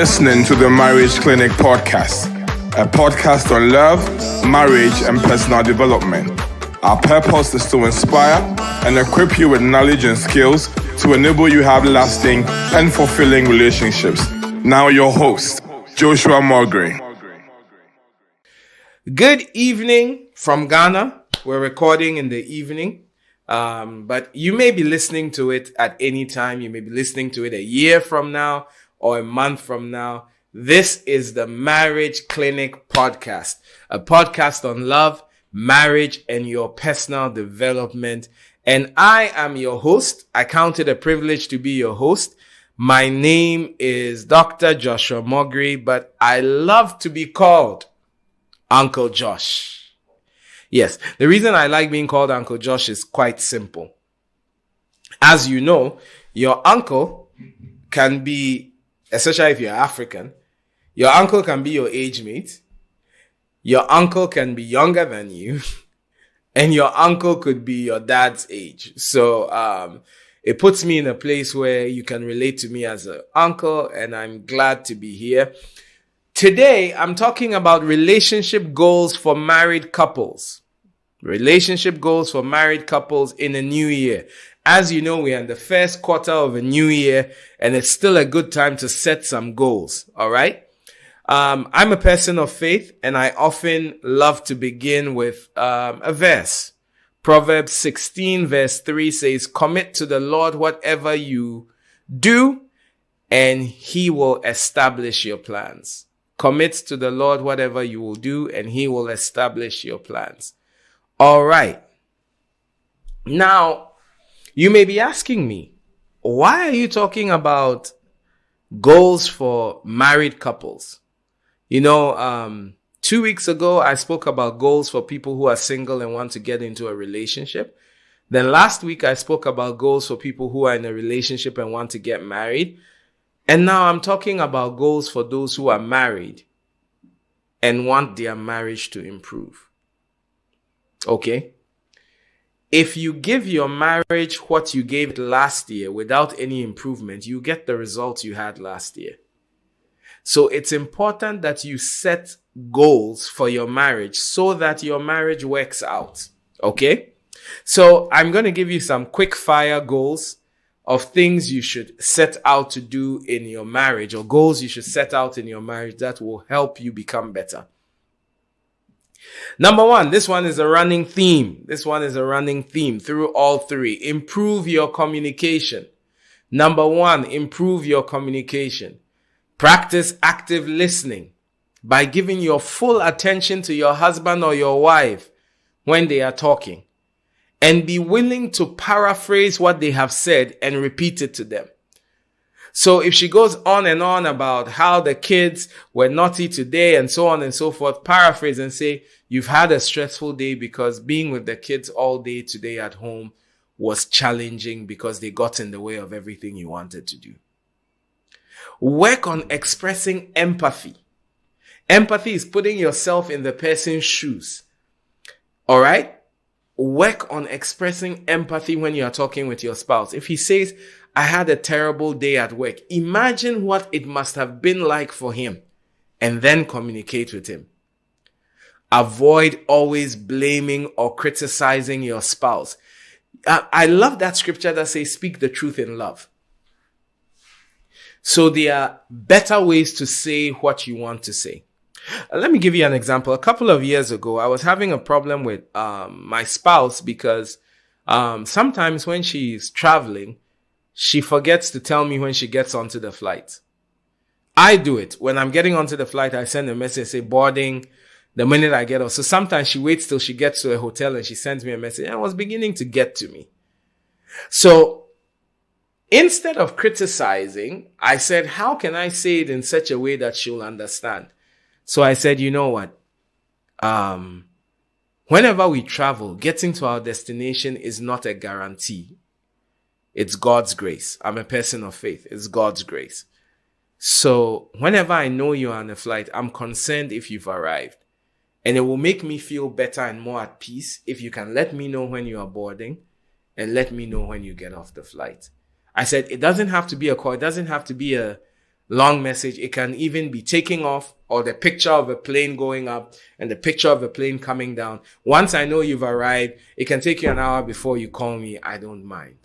listening to the Marriage Clinic podcast, a podcast on love, marriage, and personal development. Our purpose is to inspire and equip you with knowledge and skills to enable you have lasting and fulfilling relationships. Now your host, Joshua Morgray. Good evening from Ghana. We're recording in the evening, but you may be listening to it at any time. You may be listening to it a year from now or a month from now. This is the Marriage Clinic podcast, a podcast on love, marriage, and your personal development. And I am your host. I count it a privilege to be your host. My name is Dr. Joshua Morgray, but I love to be called Uncle Josh. Yes, the reason I like being called Uncle Josh is quite simple. As you know, your uncle can be, especially if you're African, your uncle can be your age mate. Your uncle can be younger than you. And your uncle could be your dad's age. So it puts me in a place where you can relate to me as an uncle, and I'm glad to be here. Today, I'm talking about relationship goals for married couples. Relationship goals for married couples in a new year. As you know, we are in the first quarter of a new year, and it's still a good time to set some goals. All right. I'm a person of faith, and I often love to begin with a verse. Proverbs 16 verse 3 says, "Commit to the Lord whatever you do, and he will establish your plans." Commit to the Lord whatever you will do, and he will establish your plans. All right. Now, you may be asking me, why are you talking about goals for married couples? You know, 2 weeks ago, I spoke about goals for people who are single and want to get into a relationship. Then last week, I spoke about goals for people who are in a relationship and want to get married. And now I'm talking about goals for those who are married and want their marriage to improve. Okay? If you give your marriage what you gave it last year without any improvement, you get the results you had last year. So it's important that you set goals for your marriage so that your marriage works out. Okay? So I'm going to give you some quick fire goals of things you should set out to do in your marriage, or goals you should set out in your marriage that will help you become better. Number one, this one is a running theme. This one is a running theme through all three. Improve your communication. Number one, improve your communication. Practice active listening by giving your full attention to your husband or your wife when they are talking. And be willing to paraphrase what they have said and repeat it to them. So if she goes on and on about how the kids were naughty today and so on and so forth, paraphrase and say, "You've had a stressful day because being with the kids all day today at home was challenging because they got in the way of everything you wanted to do." Work on expressing empathy. Empathy is putting yourself in the person's shoes. All right? Work on expressing empathy when you are talking with your spouse. If he says, "I had a terrible day at work," imagine what it must have been like for him, and then communicate with him. Avoid always blaming or criticizing your spouse. I love that scripture that says, "Speak the truth in love." So there are better ways to say what you want to say. Let me give you an example. A couple of years ago, I was having a problem with my spouse because sometimes when she's traveling, she forgets to tell me when she gets onto the flight. I do it. When I'm getting onto the flight, I send a message, say boarding the minute I get off. So sometimes she waits till she gets to a hotel and she sends me a message. And it was beginning to get to me. So instead of criticizing, I said, how can I say it in such a way that she'll understand? So I said, you know what? Whenever we travel, getting to our destination is not a guarantee. It's God's grace. I'm a person of faith. It's God's grace. So whenever I know you're on a flight, I'm concerned if you've arrived. And it will make me feel better and more at peace if you can let me know when you are boarding and let me know when you get off the flight. I said, it doesn't have to be a call. It doesn't have to be a long message. It can even be taking off, or the picture of a plane going up and the picture of a plane coming down. Once I know you've arrived, it can take you an hour before you call me. I don't mind.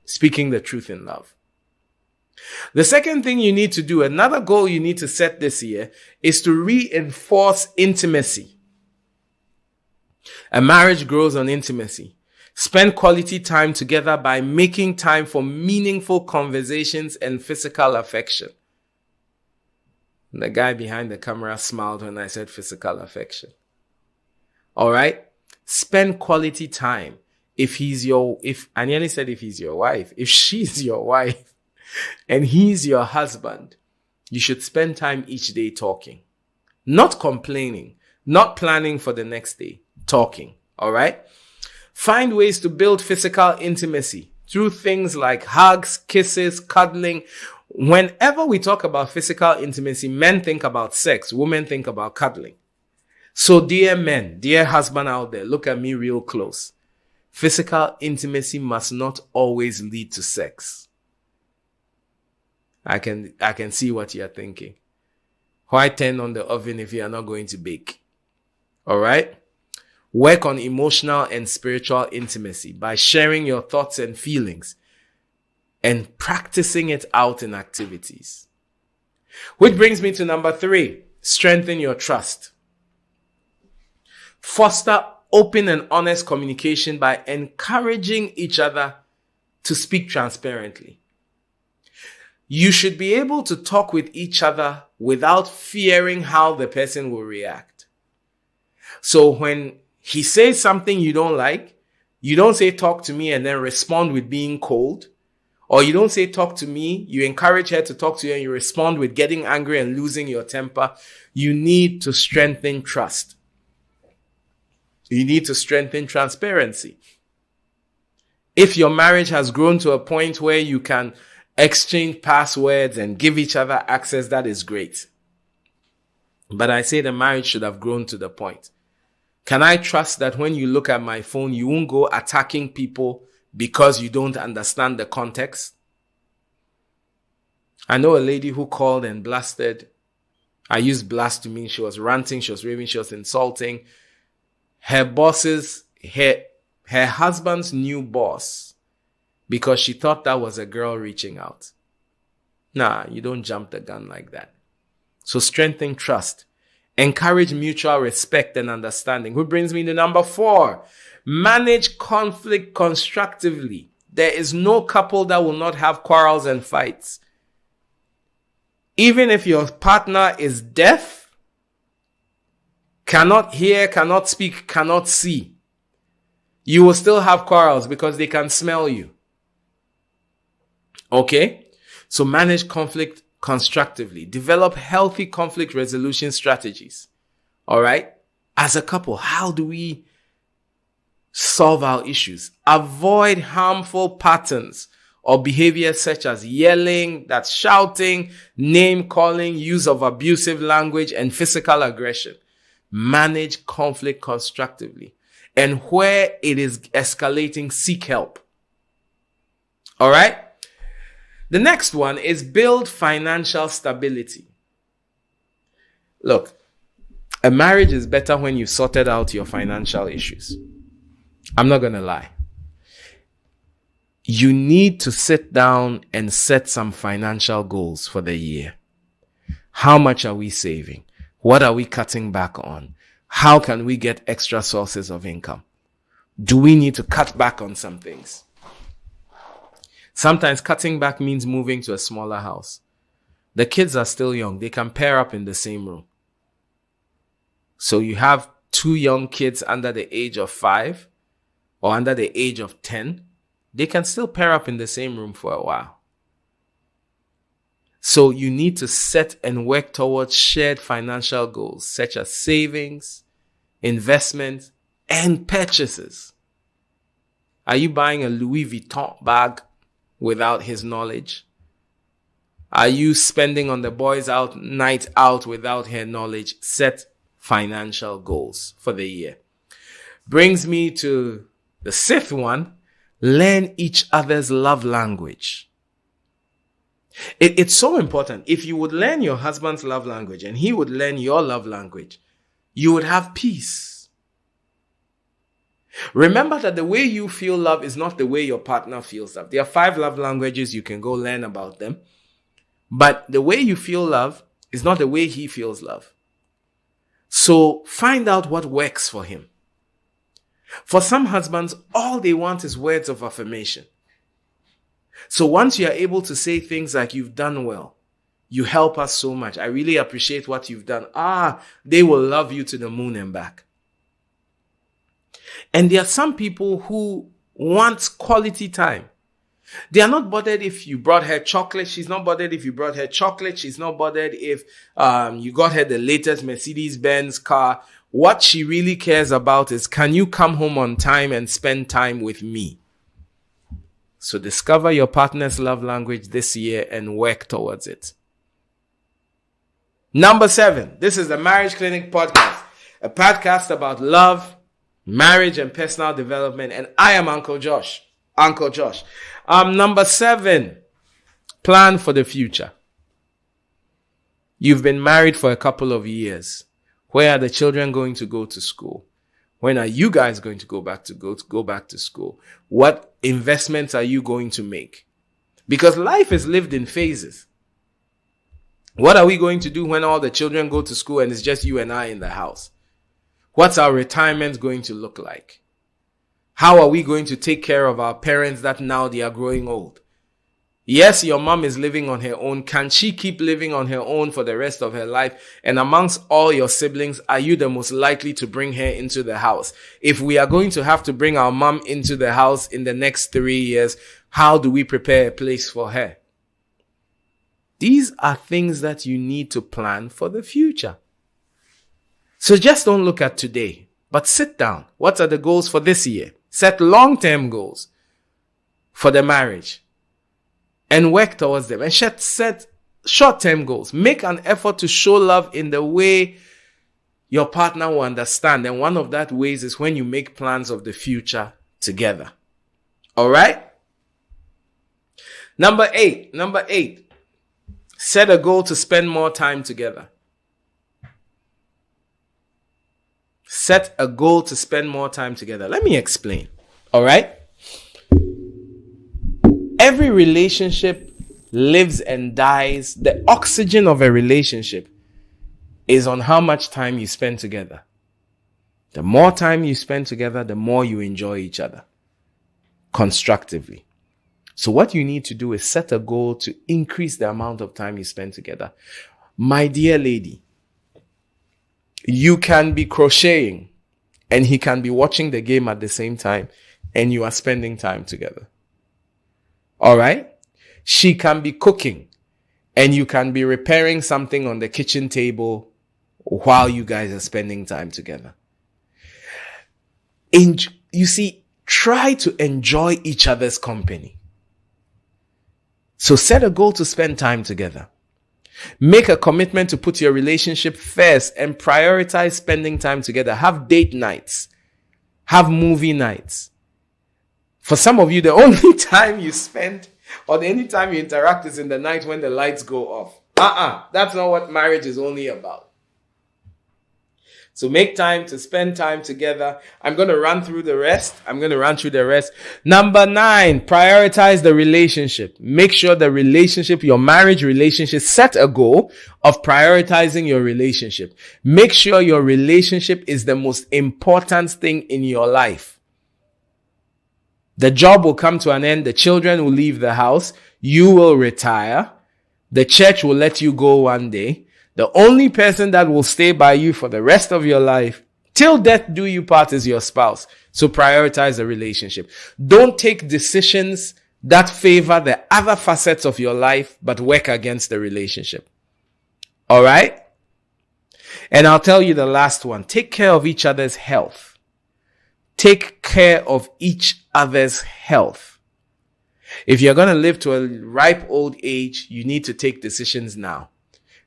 Speaking the truth in love. The second thing you need to do, another goal you need to set this year, is to reinforce intimacy. A marriage grows on intimacy. Spend quality time together by making time for meaningful conversations and physical affection. The guy behind the camera smiled when I said physical affection. All right? Spend quality time. I nearly said if he's your wife, if she's your wife and he's your husband, you should spend time each day talking. Not complaining, not planning for the next day, talking. All right? Find ways to build physical intimacy through things like hugs, kisses, cuddling. Whenever we talk about physical intimacy, men think about sex, women think about cuddling. So dear men, dear husband out there, look at me real close. Physical intimacy must not always lead to sex. I can see what you're thinking. Why turn on the oven if you are not going to bake? All right? Work on emotional and spiritual intimacy by sharing your thoughts and feelings and practicing it out in activities. Which brings me to number 3, strengthen your trust. Foster open and honest communication by encouraging each other to speak transparently. You should be able to talk with each other without fearing how the person will react. So when he says something you don't like, you don't say talk to me and then respond with being cold. Or you don't say talk to me, you encourage her to talk to you and you respond with getting angry and losing your temper. You need to strengthen trust. You need to strengthen transparency. If your marriage has grown to a point where you can exchange passwords and give each other access, that is great. But I say the marriage should have grown to the point. Can I trust that when you look at my phone, you won't go attacking people because you don't understand the context? I know a lady who called and blasted. I use blast to mean she was ranting, she was raving, she was insulting. Her husband's new boss, because she thought that was a girl reaching out. Nah, you don't jump the gun like that. So strengthen trust. Encourage mutual respect and understanding. Which brings me to number 4. Manage conflict constructively. There is no couple that will not have quarrels and fights. Even if your partner is deaf, cannot hear, cannot speak, cannot see, you will still have quarrels because they can smell you. Okay? So manage conflict constructively. Develop healthy conflict resolution strategies. All right? As a couple, how do we solve our issues? Avoid harmful patterns or behaviors such as yelling, that's shouting, name calling, use of abusive language, and physical aggression. Manage conflict constructively. And where it is escalating, seek help. All right? The next one is build financial stability. Look, a marriage is better when you've sorted out your financial issues. I'm not going to lie. You need to sit down and set some financial goals for the year. How much are we saving? What are we cutting back on? How can we get extra sources of income? Do we need to cut back on some things? Sometimes cutting back means moving to a smaller house. The kids are still young. They can pair up in the same room. So you have 2 young kids under the age of 5 or under the age of 10. They can still pair up in the same room for a while. So you need to set and work towards shared financial goals such as savings, investment, and purchases. Are you buying a Louis Vuitton bag without his knowledge? Are you spending on the boys' night out without her knowledge? Set financial goals for the year. Brings me to the 6th one. Learn each other's love language. It's so important. If you would learn your husband's love language and he would learn your love language, you would have peace. Remember that the way you feel love is not the way your partner feels love. There are 5 love languages. You can go learn about them. But the way you feel love is not the way he feels love. So find out what works for him. For some husbands, all they want is words of affirmation. So once you are able to say things like, you've done well, you help us so much, I really appreciate what you've done, they will love you to the moon and back. And there are some people who want quality time. They are not bothered if you brought her chocolate. She's not bothered if you brought her chocolate. She's not bothered if you got her the latest Mercedes-Benz car. What she really cares about is, can you come home on time and spend time with me? So discover your partner's love language this year and work towards it. Number 7, this is the Marriage Clinic Podcast, a podcast about love, marriage, and personal development. And I am Uncle Josh. Number 7, plan for the future. You've been married for a couple of years. Where are the children going to go to school? When are you guys going to go back to school? What investments are you going to make? Because life is lived in phases. What are we going to do when all the children go to school and it's just you and I in the house? What's our retirement going to look like? How are we going to take care of our parents that now they are growing old? Yes, your mom is living on her own. Can she keep living on her own for the rest of her life? And amongst all your siblings, are you the most likely to bring her into the house? If we are going to have to bring our mom into the house in the next 3 years, how do we prepare a place for her? These are things that you need to plan for the future. So just don't look at today, but sit down. What are the goals for this year? Set long-term goals for the marriage and work towards them. And set short-term goals. Make an effort to show love in the way your partner will understand. And one of that ways is when you make plans of the future together. All right? Number 8. Set a goal to spend more time together. Set a goal to spend more time together. Let me explain. All right? Every relationship lives and dies. The oxygen of a relationship is on how much time you spend together. The more time you spend together, the more you enjoy each other constructively. So what you need to do is set a goal to increase the amount of time you spend together. My dear lady, you can be crocheting and he can be watching the game at the same time and you are spending time together. All right? She can be cooking and you can be repairing something on the kitchen table while you guys are spending time together. You see, try to enjoy each other's company. So set a goal to spend time together. Make a commitment to put your relationship first and prioritize spending time together. Have date nights. Have movie nights. For some of you, the only time you spend or the only time you interact is in the night when the lights go off. That's not what marriage is only about. So make time to spend time together. I'm going to run through the rest. Number 9, prioritize the relationship. Make sure the relationship, your marriage relationship, set a goal of prioritizing your relationship. Make sure your relationship is the most important thing in your life. The job will come to an end. The children will leave the house. You will retire. The church will let you go one day. The only person that will stay by you for the rest of your life, till death do you part, is your spouse. So prioritize the relationship. Don't take decisions that favor the other facets of your life, but work against the relationship. All right? And I'll tell you the last one. Take care of each other's health. Take care of each other's health. If you're going to live to a ripe old age, you need to take decisions now.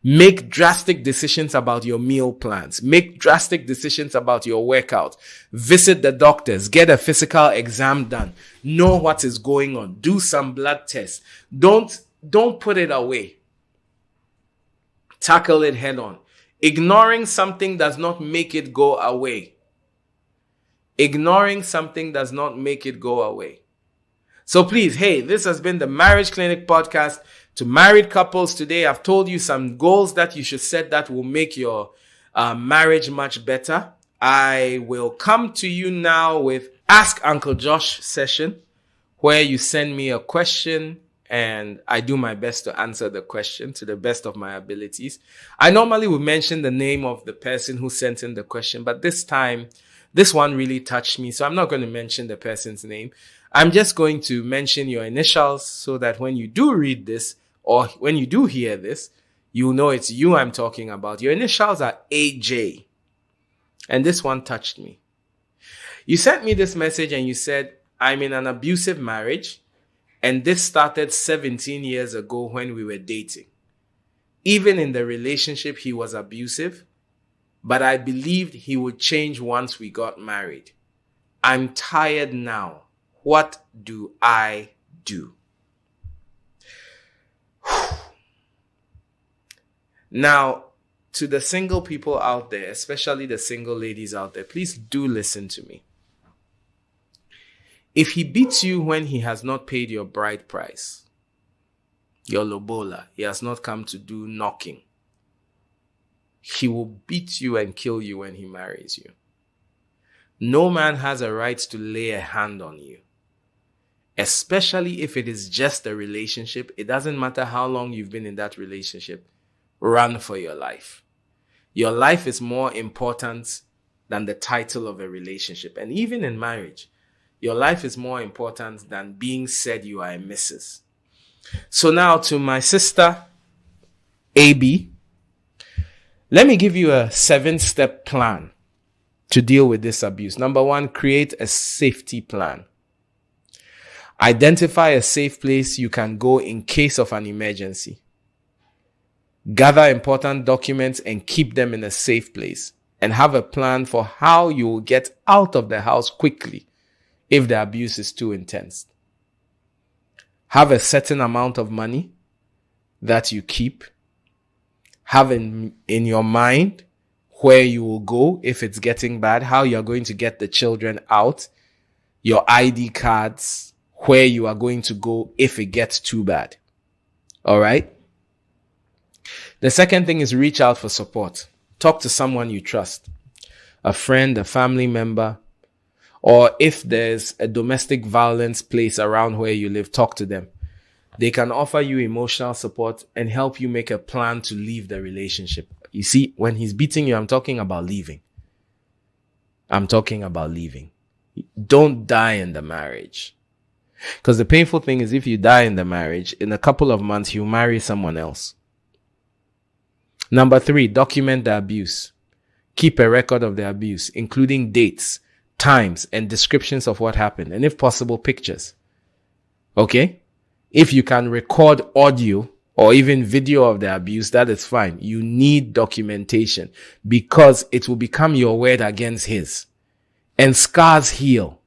Make drastic decisions about your meal plans. Make drastic decisions about your workout. Visit the doctors. Get a physical exam done. Know what is going on. Do some blood tests. Don't don't put it away. Tackle it head on. Ignoring something does not make it go away. Ignoring something does not make it go away. So please, hey, this has been the Marriage Clinic podcast to married couples. Today, I've told you some goals that you should set that will make your marriage much better. I will come to you now with Ask Uncle Josh session, where you send me a question and I do my best to answer the question to the best of my abilities. I normally would mention the name of the person who sent in the question, but this time, this one really touched me, so I'm not going to mention the person's name. I'm just going to mention your initials so that when you do read this or when you do hear this, you know it's you I'm talking about. Your initials are AJ. And this one touched me. You sent me this message and you said, I'm in an abusive marriage. And this started 17 years ago when we were dating. Even in the relationship, he was abusive, but I believed he would change once we got married. I'm tired now. What do I do? Now, to the single people out there, especially the single ladies out there, please do listen to me. If he beats you when he has not paid your bride price, your lobola, he has not come to do knocking, he will beat you and kill you when he marries you. No man has a right to lay a hand on you, especially if it is just a relationship. It doesn't matter how long you've been in that relationship. Run for your life. Your life is more important than the title of a relationship. And even in marriage, your life is more important than being said you are a Mrs. So now to my sister, AB, let me give you a 7-step plan to deal with this abuse. Number 1, create a safety plan. Identify a safe place you can go in case of an emergency. Gather important documents and keep them in a safe place. And have a plan for how you will get out of the house quickly if the abuse is too intense. Have a certain amount of money that you keep. Have in your mind where you will go if it's getting bad, how you're going to get the children out, your ID cards, where you are going to go if it gets too bad. All right? The second thing is reach out for support. Talk to someone you trust, a friend, a family member, or if there's a domestic violence place around where you live, talk to them. They can offer you emotional support and help you make a plan to leave the relationship. You see, when he's beating you, I'm talking about leaving. Don't die in the marriage. Because the painful thing is if you die in the marriage, in a couple of months, you marry someone else. Number 3, document the abuse. Keep a record of the abuse, including dates, times, and descriptions of what happened. And if possible, pictures. Okay? If you can record audio or even video of the abuse, that is fine. You need documentation because it will become your word against his. And scars heal.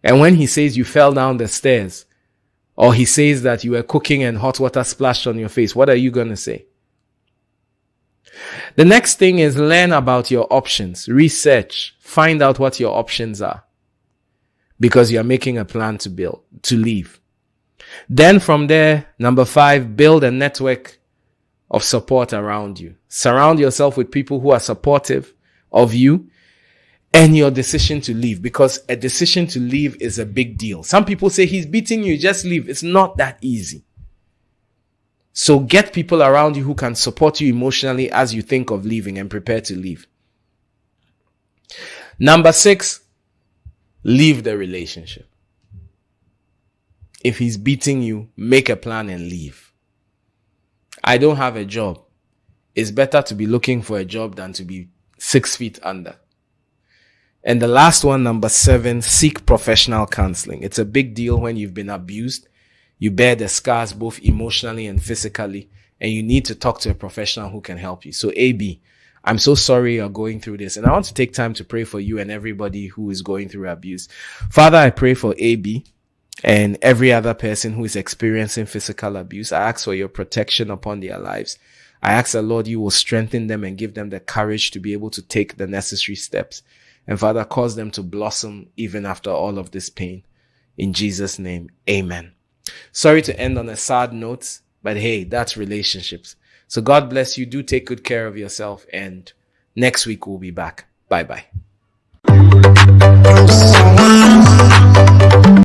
And when he says you fell down the stairs, or he says that you were cooking and hot water splashed on your face, what are you going to say? The next thing is learn about your options. Research. Find out what your options are. Because you're making a plan to leave. Then from there, number 5, build a network of support around you. Surround yourself with people who are supportive of you and your decision to leave, because a decision to leave is a big deal. Some people say he's beating you, just leave. It's not that easy. So get people around you who can support you emotionally as you think of leaving and prepare to leave. Number 6, leave the relationship. If he's beating you, make a plan and leave. I don't have a job. It's better to be looking for a job than to be 6 feet under. And the last one, number 7, seek professional counseling. It's a big deal when you've been abused. You bear the scars both emotionally and physically, and you need to talk to a professional who can help you. So AB, I'm so sorry you're going through this. And I want to take time to pray for you and everybody who is going through abuse. Father, I pray for AB. And every other person who is experiencing physical abuse, I ask for your protection upon their lives. I ask that, Lord, you will strengthen them and give them the courage to be able to take the necessary steps. And Father, cause them to blossom even after all of this pain. In Jesus' name, amen. Sorry to end on a sad note, but hey, that's relationships. So God bless you. Do take good care of yourself. And next week we'll be back. Bye-bye.